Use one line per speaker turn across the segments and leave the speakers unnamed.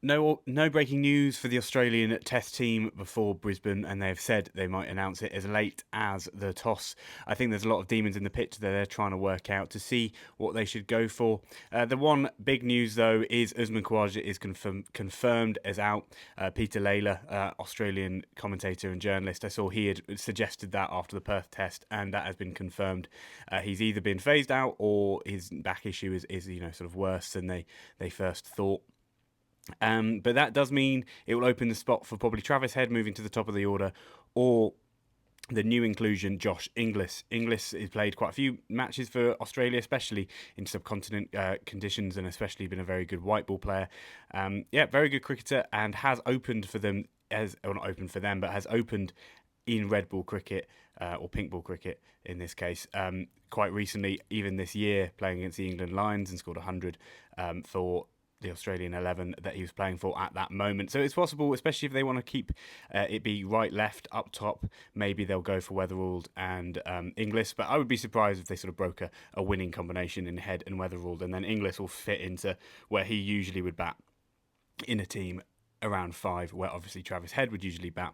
No breaking news for the Australian Test team before Brisbane, and they've said they might announce it as late as the toss. I think there's a lot of demons in the pitch that they're trying to work out to see what they should go for. The one big news, though, is Usman Khawaja is confirmed as out. Peter Layla, Australian commentator and journalist, I saw he had suggested that after the Perth Test, and that has been confirmed. He's either been phased out or his back issue is sort of worse than they first thought. But that does mean it will open the spot for probably Travis Head moving to the top of the order, or the new inclusion, Josh Inglis. Inglis has played quite a few matches for Australia, especially in subcontinent conditions, and especially been a very good white ball player. Very good cricketer, and has opened for them, not opened for them, but has opened in red ball cricket, or pink ball cricket in this case, quite recently, even this year, playing against the England Lions, and scored 100 for the Australian 11 that he was playing for at that moment. So it's possible, especially if they want to keep it be right, left, up top, maybe they'll go for Weatherald and Inglis. But I would be surprised if they sort of broke a winning combination in Head and Weatherald, and then Inglis will fit into where he usually would bat in a team around 5, where obviously Travis Head would usually bat.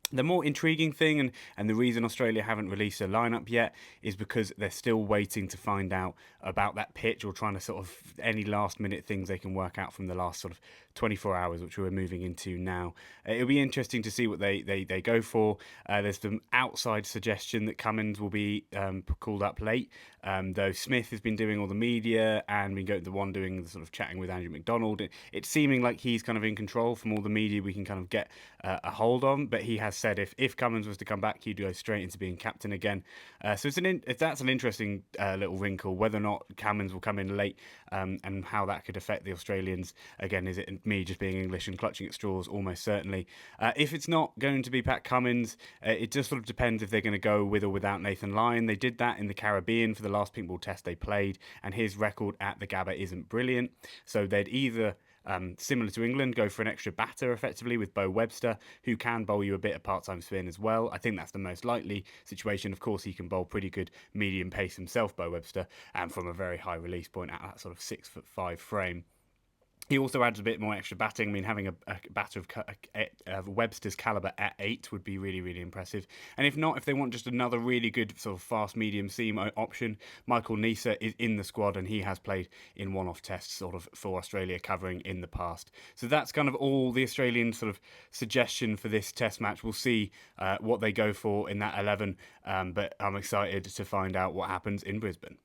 The more intriguing thing, and the reason Australia haven't released a lineup yet, is because they're still waiting to find out about that pitch, or trying to sort of any last minute things they can work out from the last sort of 24 hours, which we're moving into now. It'll be interesting to see what they go for. There's some outside suggestion that Cummins will be called up late, though Smith has been doing all the media and been the one doing the sort of chatting with Andrew McDonald. It's seeming like he's kind of in control from all the media we can kind of get a hold on, but he has said if Cummins was to come back, he'd go straight into being captain again. So that's an interesting little wrinkle, whether or not Cummins will come in late, and how that could affect the Australians. Again, is it me just being English and clutching at straws? Almost certainly. If it's not going to be Pat Cummins, it just sort of depends if they're going to go with or without Nathan Lyon. They did that in the Caribbean for the last pink ball test they played, and his record at the Gabba isn't brilliant. So they'd either similar to England, go for an extra batter effectively with Bo Webster, who can bowl you a bit of part-time spin as well. I think that's the most likely situation. Of course, he can bowl pretty good medium pace himself, Bo Webster, and from a very high release point at that sort of 6'5" frame. He also adds a bit more extra batting. I mean, having a batter of Webster's calibre at 8 would be really, really impressive. And if not, if they want just another really good sort of fast medium seam option, Michael Neser is in the squad, and he has played in one-off tests sort of for Australia, covering in the past. So that's kind of all the Australian sort of suggestion for this test match. We'll see what they go for in that 11, but I'm excited to find out what happens in Brisbane.